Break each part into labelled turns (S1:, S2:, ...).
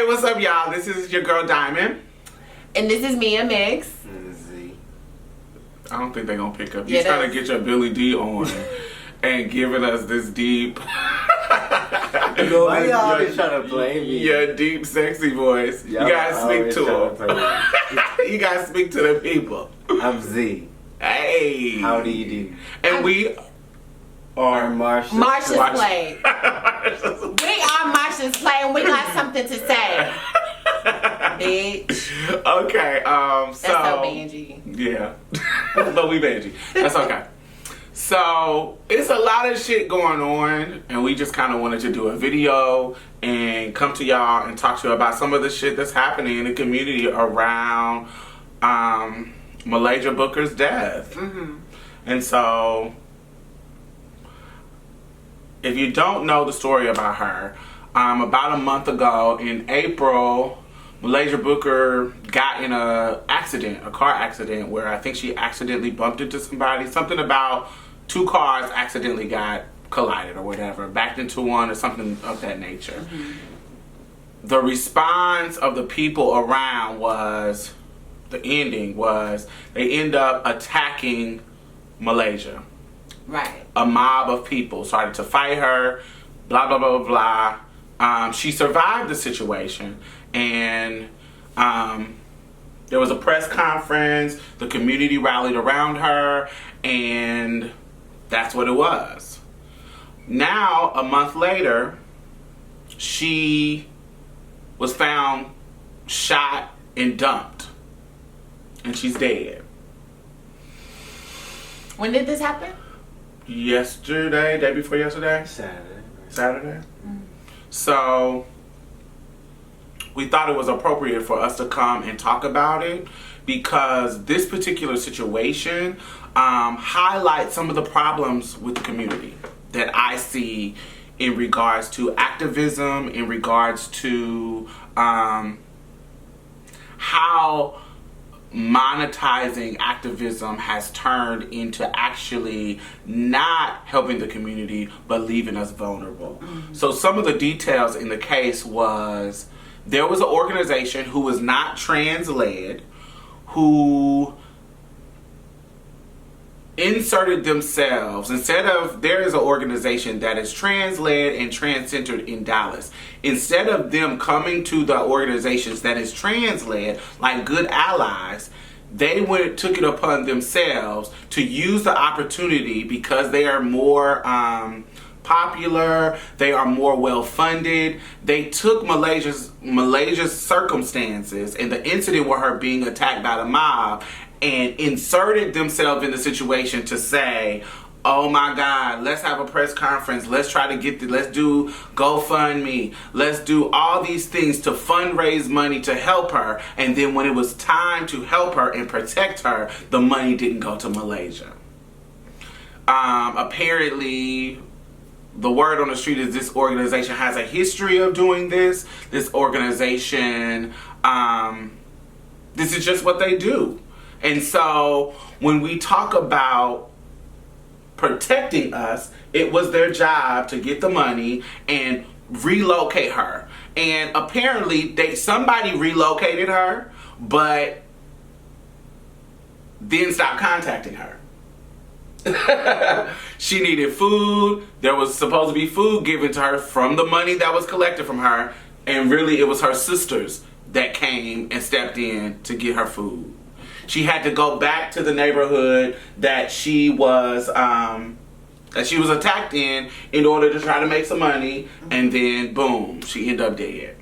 S1: Hey, what's up, y'all? This is your girl Diamond.
S2: And this is Mia Mix.
S3: Z.
S1: I don't think they're gonna pick up. You're trying to get your Billy D on and giving us this deep.
S3: Why y'all always trying to play me?
S1: Your deep, sexy voice. You guys speak to them. You guys speak to the people.
S3: I'm Z.
S1: Hey.
S3: How do you do?
S1: And we are
S2: Marsha's Play. We are Marsha's Play, and we got something to say. Bitch.
S1: Okay,
S2: That's so Banji.
S1: Yeah. But we Banji. That's okay. So, it's a lot of shit going on, and we just kind of wanted to do a video and come to y'all and talk to you about some of the shit that's happening in the community around Malaysia Booker's death.
S2: Mm-hmm.
S1: And so, if you don't know the story about her, about a month ago in April, Malaysia Booker got in a car accident where I think she accidentally bumped into somebody. Something about 2 cars accidentally got collided or whatever, backed into one or something of that nature.
S2: Mm-hmm.
S1: The response of the people around was, the ending was, they end up attacking Malaysia.
S2: Right.
S1: A mob of people started to fight her, blah, blah, blah, blah, blah. She survived the situation, and there was a press conference, the community rallied around her, and that's what it was. Now, a month later, she was found shot and dumped, and she's dead.
S2: When did this happen?
S1: Yesterday, day before yesterday? Saturday? Mm-hmm. So, we thought it was appropriate for us to come and talk about it because this particular situation highlights some of the problems with the community that I see in regards to activism, in regards to how monetizing activism has turned into actually not helping the community but leaving us vulnerable. Mm-hmm. So some of the details in the case was there was an organization who was not trans-led who inserted themselves, instead of, there is an organization that is trans-led and trans-centered in Dallas. Instead of them coming to the organizations that is trans-led, like Good Allies, they took it upon themselves to use the opportunity because they are more popular, they are more well-funded. They took Malaysia's circumstances and the incident with her being attacked by the mob and inserted themselves in the situation to say, oh my God, let's have a press conference. Let's try to let's do GoFundMe. Let's do all these things to fundraise money to help her. And then when it was time to help her and protect her, the money didn't go to Malaysia. Apparently, the word on the street is this organization has a history of doing this. This organization, this is just what they do. And so when we talk about protecting us, it was their job to get the money and relocate her. And apparently somebody relocated her, but then stopped contacting her. She needed food. There was supposed to be food given to her from the money that was collected from her. And really it was her sisters that came and stepped in to get her food. She had to go back to the neighborhood that she was attacked in order to try to make some money, and then boom, she ended up dead.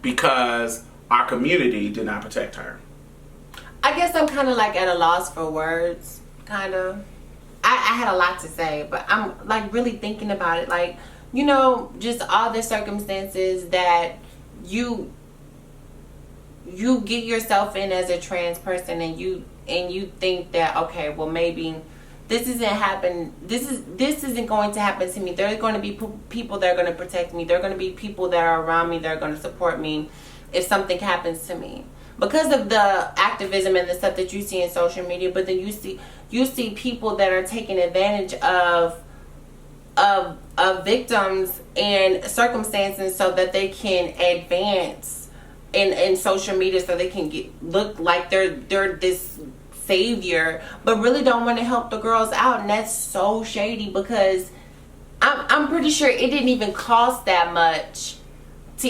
S1: Because our community did not protect her.
S2: I guess I'm kind of like at a loss for words, kind of. I had a lot to say, but I'm like really thinking about it. Like, you know, just all the circumstances that you get yourself in as a trans person, and you think that, okay, well, maybe this isn't going to happen to me. There are going to be people that are going to protect me. There are going to be people that are around me that are going to support me if something happens to me, because of the activism and the stuff that you see in social media. But then you see people that are taking advantage of of victims and circumstances so that they can advance in social media, so they can look like they're this savior, but really don't want to help the girls out. And that's so shady, because I'm pretty sure it didn't even cost that much to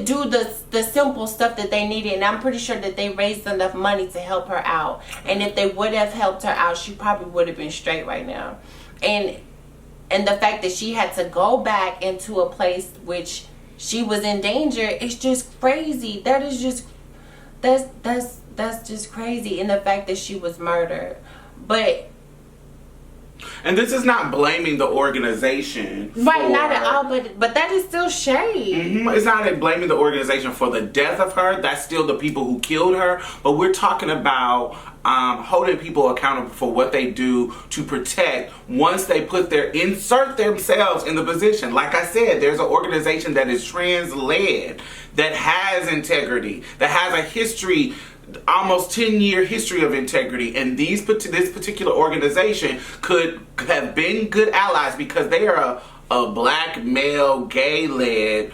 S2: do the simple stuff that they needed. And I'm pretty sure that they raised enough money to help her out. And if they would have helped her out, she probably would have been straight right now. And the fact that she had to go back into a place which she was in danger is just crazy. That's just crazy. And the fact that she was murdered.
S1: And this is not blaming the organization.
S2: Right, not at all, but that is still shade.
S1: Mm-hmm. It's not blaming the organization for the death of her. That's still the people who killed her. But we're talking about holding people accountable for what they do to protect once they insert themselves in the position. Like I said, there's an organization that is trans-led, that has integrity, that has a history, almost 10-year history of integrity, and this particular organization could have been good allies because they are a black male gay-led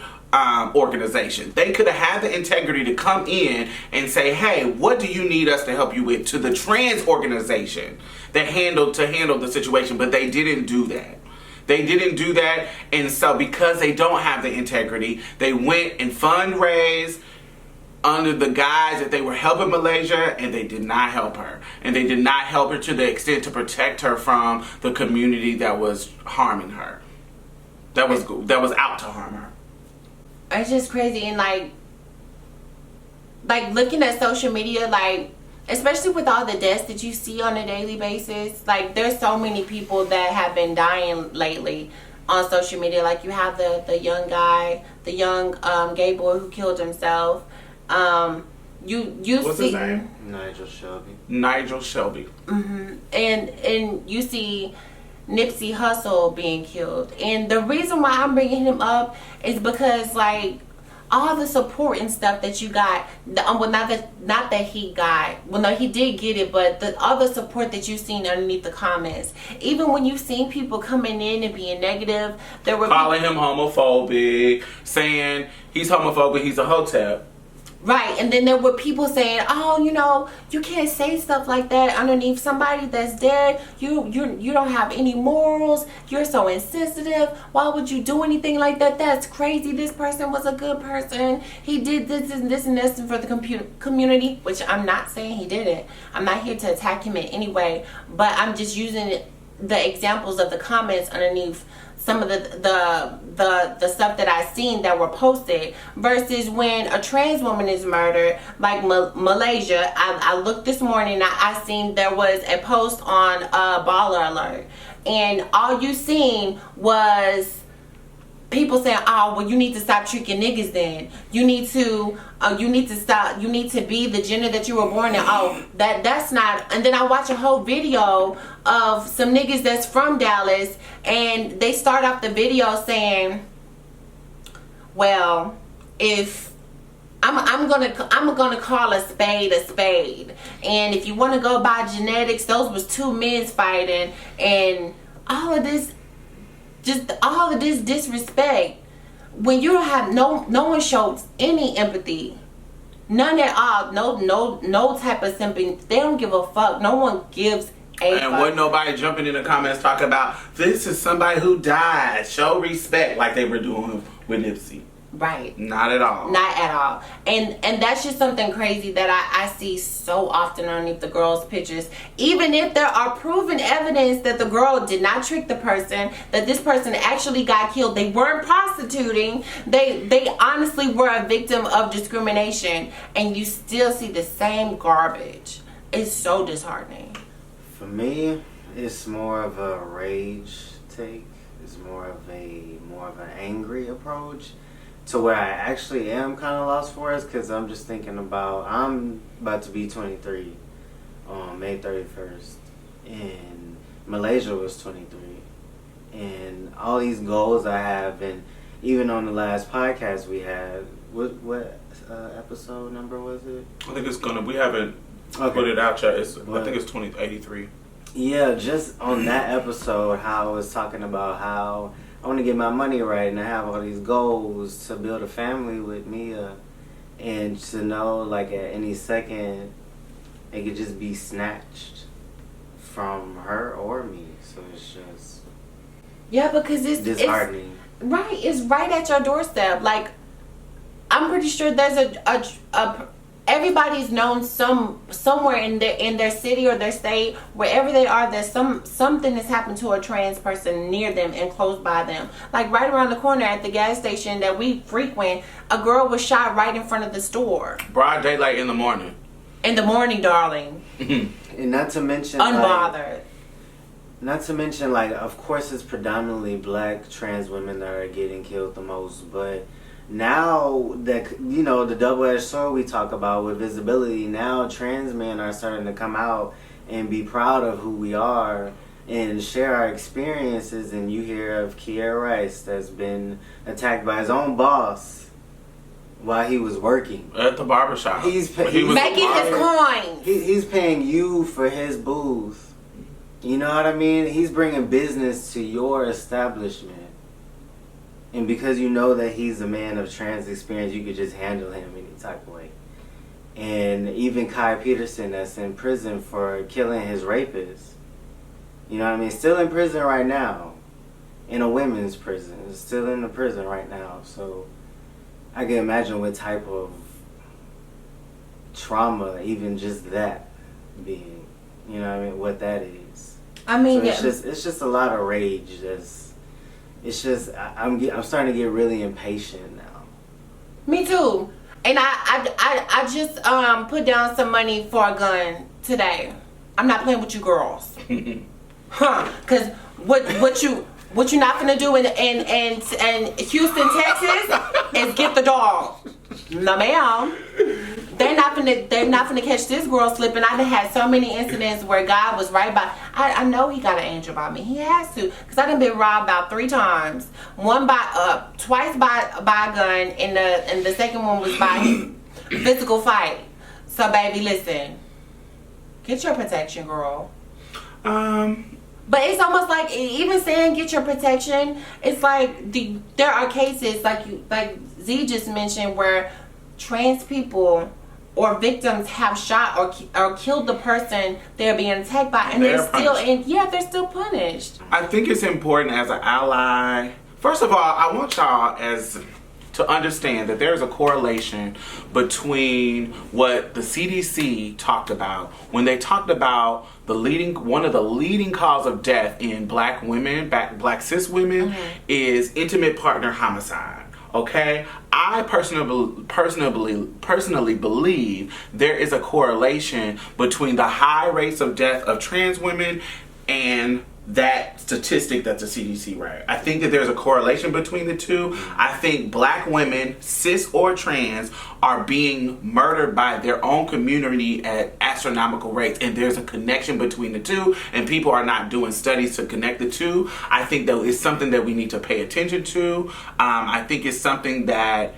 S1: organization. They could have had the integrity to come in and say, hey, what do you need us to help you with, to the trans organization that handled the situation. But they didn't do that. They didn't do that. And so because they don't have the integrity, they went and fundraised under the guise that they were helping Malaysia, and they did not help her. And they did not help her to the extent to protect her from the community that was harming her, that was out to harm her.
S2: It's just crazy. And like looking at social media, like especially with all the deaths that you see on a daily basis, like there's so many people that have been dying lately on social media. Like you have the young guy, the young gay boy who killed himself.
S1: What's his name?
S3: Nigel Shelby.
S2: Mm-hmm. And you see Nipsey Hussle being killed. And the reason why I'm bringing him up is because like all the support and stuff that you got, not that he got, well no, he did get it, but all the support that you've seen underneath the comments, even when you've seen people coming in and being negative, there were
S1: calling him homophobic, saying he's homophobic, he's a hotep.
S2: Right, and then there were people saying, "Oh, you can't say stuff like that underneath somebody that's dead. You don't have any morals. You're so insensitive. Why would you do anything like that? That's crazy. This person was a good person. He did this and this and this for the community," which I'm not saying he didn't. I'm not here to attack him in any way, but I'm just using the examples of the comments underneath some of the stuff that I seen that were posted, versus when a trans woman is murdered, like Malaysia. I looked this morning, I seen there was a post on Baller Alert, and all you seen was people saying, "Oh, well, you need to stop tricking niggas. Then you need to stop. You need to be the gender that you were born in." Oh, that's not. And then I watch a whole video of some niggas that's from Dallas, and they start off the video saying, "Well, if I'm gonna call a spade, and if you want to go by genetics, those was two men fighting, and all of this." Just all of this disrespect, when you don't have no one shows any empathy, none at all, no type of sympathy. They don't give a fuck. No one gives a fuck.
S1: And wasn't nobody jumping in the comments talking about this is somebody who died, show respect, like they were doing with Nipsey.
S2: Right.
S1: Not at all.
S2: Not at all. And that's just something crazy that I see so often underneath the girls' pictures. Even if there are proven evidence that the girl did not trick the person, that this person actually got killed, they weren't prostituting, they honestly were a victim of discrimination, and you still see the same garbage. It's so disheartening.
S3: For me, it's more of a rage take. It's more of an angry approach. To where I actually am kind of lost for us, because I'm just thinking about, I'm about to be 23 on May 31st, and Malaysia was 23, and all these goals I have, and even on the last podcast we had, what episode number was it?
S1: I think it's we haven't put it out yet. I think it's 83.
S3: Yeah, just on that episode, how I was talking about how I want to get my money right and I have all these goals to build a family with Mia, and to know like at any second it could just be snatched from her or me. So it's just
S2: because it's
S3: disheartening.
S2: Right, it's right at your doorstep. Like, I'm pretty sure there's a everybody's known somewhere in their city or their state, wherever they are, there's something that's happened to a trans person near them and close by them. Like right around the corner at the gas station that we frequent, a girl was shot right in front of the store.
S1: Broad daylight in the morning.
S2: In the morning, darling.
S3: And not to mention
S2: unbothered.
S3: Not to mention, like, of course it's predominantly black trans women that are getting killed the most, but now that, you know, the double-edged sword we talk about with visibility, now trans men are starting to come out and be proud of who we are and share our experiences. And you hear of Kier Rice that's been attacked by his own boss while he was working
S1: at the barbershop.
S3: He's
S2: making his coins.
S3: He's paying you for his booth. You know what I mean? He's bringing business to your establishment. And because you know that he's a man of trans experience, you could just handle him any type of way. And even Kai Peterson, that's in prison for killing his rapist. You know what I mean? Still in prison right now. In a women's prison. Still in the prison right now. So I can imagine what type of trauma, even just that being, you know what I mean, what that is.
S2: I mean,
S3: so it's just a lot of rage. It's just I'm starting to get really impatient now.
S2: Me too. And I just put down some money for a gun today. I'm not playing with you girls. Cause what you not gonna do in Houston, Texas is get the dog. No ma'am. They're not gonna catch this girl slipping. I done had so many incidents where God was right by. I know he got an angel by me. He has to, cause I done been robbed about 3 times. Twice by a gun, and the second one was by physical fight. So baby, listen, get your protection, girl. But it's almost like, even saying get your protection, it's like there are cases like Z just mentioned where trans people or victims have shot or killed the person they're being attacked by, and they're still punished.
S1: I think it's important as an ally. First of all, I want y'all to understand that there's a correlation between what the CDC talked about when they talked about one of the leading cause of death in black women, black cis women, is intimate partner homicide. Okay, I personally believe there is a correlation between the high rates of death of trans women and that statistic that the CDC ran. I think that there's a correlation between the two. I think black women, cis or trans, are being murdered by their own community at astronomical rates, and there's a connection between the two, and people are not doing studies to connect the two. I think that it's something that we need to pay attention to. I think it's something that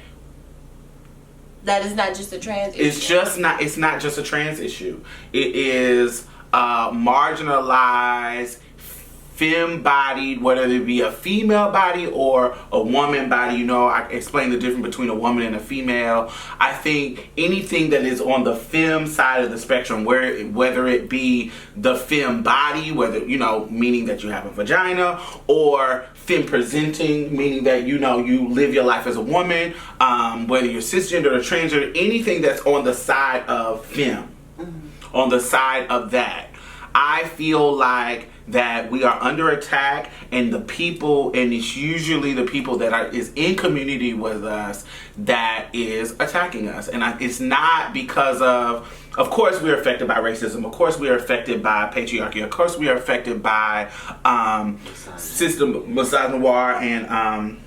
S2: is not just a trans issue.
S1: It's not just a trans issue. It is marginalized, femme-bodied, whether it be a female body or a woman body. You know, I explained the difference between a woman and a female. I think anything that is on the femme side of the spectrum, whether it be the femme body, whether, you know, meaning that you have a vagina, or femme presenting, meaning that, you know, you live your life as a woman, whether you're cisgender or transgender, anything that's on the side of femme, on the side of that, I feel like that we are under attack, and it's usually the people that is in community with us that is attacking us. And it's not because of course we're affected by racism, of course we are affected by patriarchy, of course we are affected by system misogyny and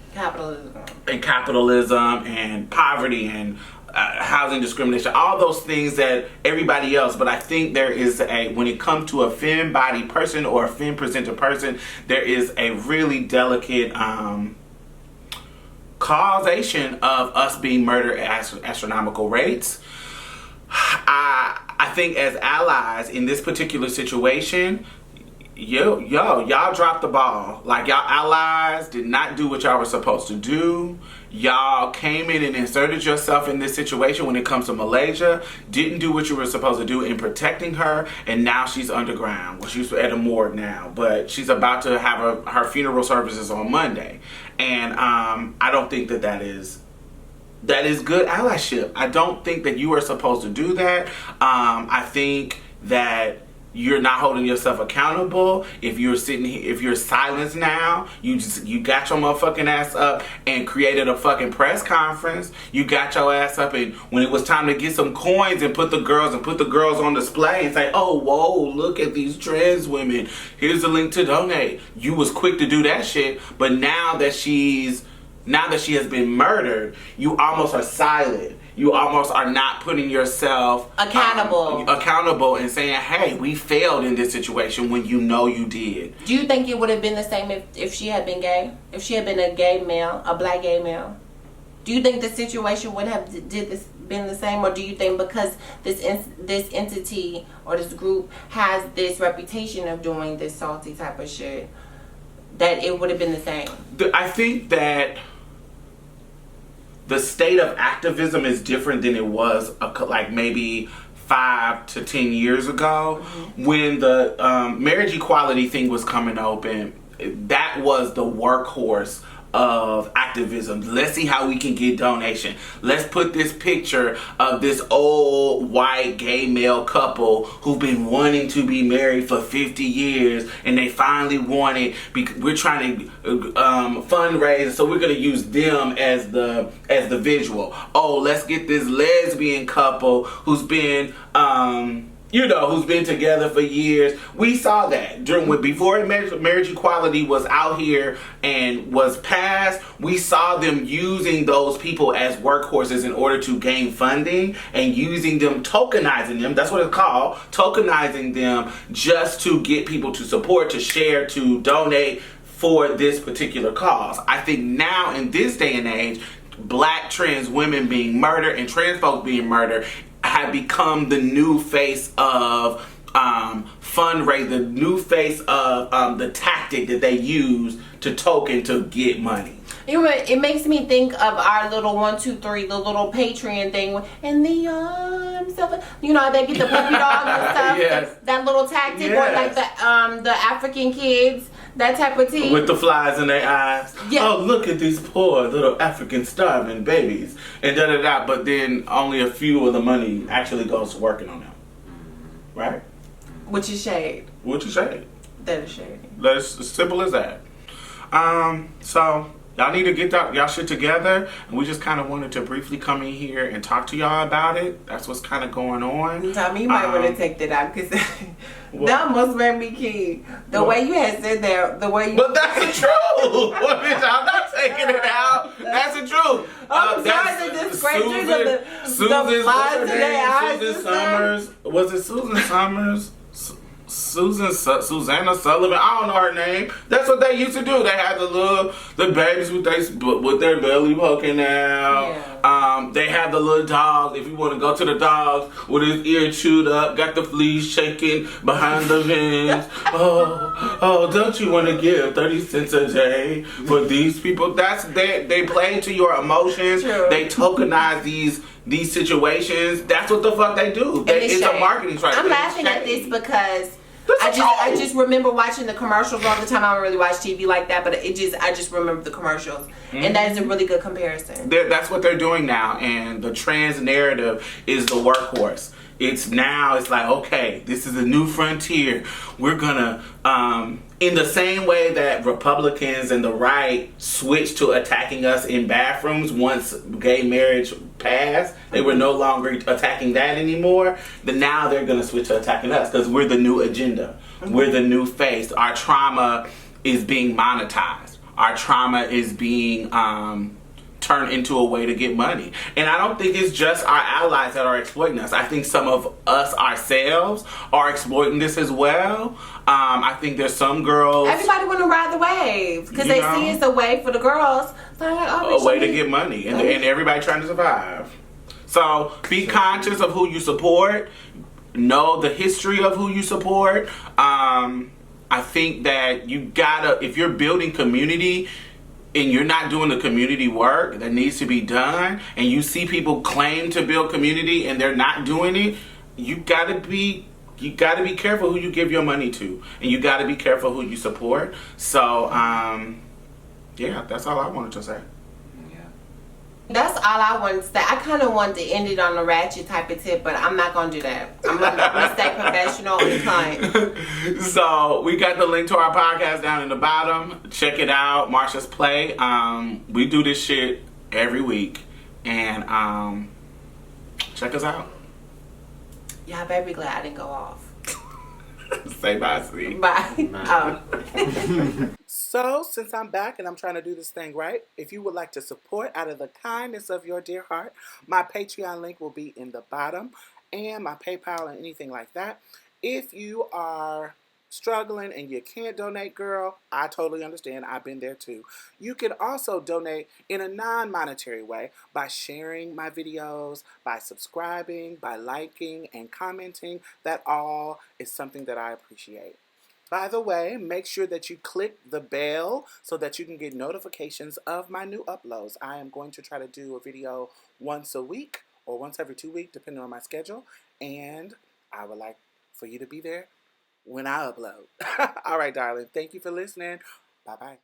S1: capitalism and poverty and housing discrimination, all those things that everybody else. But I think there is when it comes to a femme body person or a femme presenter person, there is a really delicate causation of us being murdered at astronomical rates. I think as allies in this particular situation, y'all dropped the ball. Like, y'all allies did not do what y'all were supposed to do. Y'all came in and inserted yourself in this situation when it comes to Malaysia. Didn't do what you were supposed to do in protecting her, and now she's underground. Well, she's at a morgue now, but she's about to have her funeral services on Monday. And I don't think that is good allyship. I don't think that you are supposed to do that. I think that you're not holding yourself accountable. If you're sitting here, if you're silenced now, you got your motherfucking ass up and created a fucking press conference. You got your ass up, and when it was time to get some coins and put the girls on display and say, oh, whoa, look at these trans women. Here's the link to donate. You was quick to do that shit, but now that she has been murdered, you almost are silent. You almost are not putting yourself accountable and saying, hey, we failed in this situation when you know you did.
S2: Do you think it would have been the same if she had been gay? If she had been a gay male, a black gay male? Do you think the situation would have been the same? Or do you think because this entity or this group has this reputation of doing this salty type of shit, that it would have been the same?
S1: I think that the state of activism is different than it was like maybe 5 to 10 years ago. Mm-hmm. When the marriage equality thing was coming open. That was the workhorse of activism. Let's see how we can get donation. Let's put this picture of this old white gay male couple who've been wanting to be married for 50 years and they finally want it. We're trying to fundraise, so we're going to use them as the visual. Oh, let's get this lesbian couple who's been who's been together for years. We saw that before marriage equality was out here and was passed. We saw them using those people as workhorses in order to gain funding and using them, tokenizing them. That's what it's called, tokenizing them, just to get people to support, to share, to donate for this particular cause. I think now in this day and age, black trans women being murdered and trans folks being murdered have become the new face of fundraise, the new face of the tactic that they use to token to get money.
S2: It makes me think of our little 1, 2, 3, the little Patreon thing, in the arms of they get the puppy dog and stuff.
S1: Yes.
S2: That little tactic,
S1: yes.
S2: Or like the African kids, that type of tea.
S1: With the flies in their eyes. Yeah. Oh, look at these poor little African starving babies. And da-da-da. But then only a few of the money actually goes to working on them. Right?
S2: Which is shade. That is shady.
S1: That's as simple as that. So y'all need to get y'all shit together, and we just kind of wanted to briefly come in here and talk to y'all about it. That's what's kind of going on.
S2: Tommy, you might want to take that out, because that must make me key. The way you had said that, the way you...
S1: But that's the truth! Bitch, I'm not taking it out. That's the truth.
S2: I'm sorry, the description of the flies in their eyes.
S1: Susan Summers. Was it Susan Summers? Susanna Sullivan, I don't know her name. That's what they used to do. They had the babies with their belly poking out. Yeah. They had the little dogs. If you want to go to the dogs with his ear chewed up, got the fleas shaking behind the vents. oh, don't you want to give 30 cents a day for these people? They play to your emotions. True. They tokenize these situations. That's what the fuck they do. It's a marketing strategy.
S2: I'm laughing at this because I just remember watching the commercials all the time. I don't really watch TV like that, but I just remember the commercials. Mm-hmm. And that is a really good comparison.
S1: That's what they're doing now, and the trans narrative is the workhorse. It's like, okay, this is a new frontier. We're gonna, in the same way that Republicans and the right switched to attacking us in bathrooms once gay marriage passed, they were no longer attacking that anymore. Then now they're gonna switch to attacking us because we're the new agenda. Mm-hmm. We're the new face. Our trauma is being monetized. Our trauma is being turn into a way to get money. And I don't think it's just our allies that are exploiting us. I think some of us ourselves are exploiting this as well. I think there's some girls... Everybody
S2: want to ride the wave because they see it's a way for the girls. So
S1: a way to get money. And everybody trying to survive. So be conscious of who you support. Know the history of who you support. I think that you gotta, if you're building community and you're not doing the community work that needs to be done, and you see people claim to build community and they're not doing it, you gotta be careful who you give your money to, and you gotta be careful who you support. So, yeah, that's all I wanted to say.
S2: That's all I wanted to say. I kind of wanted to end it on a ratchet type of tip, but I'm not going to do that. I'm going to stay professional and kind.
S1: So we got the link to our podcast down in the bottom. Check it out, Marsha's Play. We do this shit every week, and check us out.
S2: Y'all better be glad I didn't go off.
S1: Say bye, sweetie.
S2: Bye. Oh.
S1: So, since I'm back and I'm trying to do this thing right, if you would like to support out of the kindness of your dear heart, my Patreon link will be in the bottom, and my PayPal and anything like that. If you are struggling and you can't donate, girl, I totally understand. I've been there too. You can also donate in a non-monetary way by sharing my videos, by subscribing, by liking and commenting. That all is something that I appreciate. By the way, make sure that you click the bell so that you can get notifications of my new uploads. I am going to try to do a video once a week or once every 2 weeks, depending on my schedule. And I would like for you to be there when I upload. All right, darling. Thank you for listening. Bye-bye.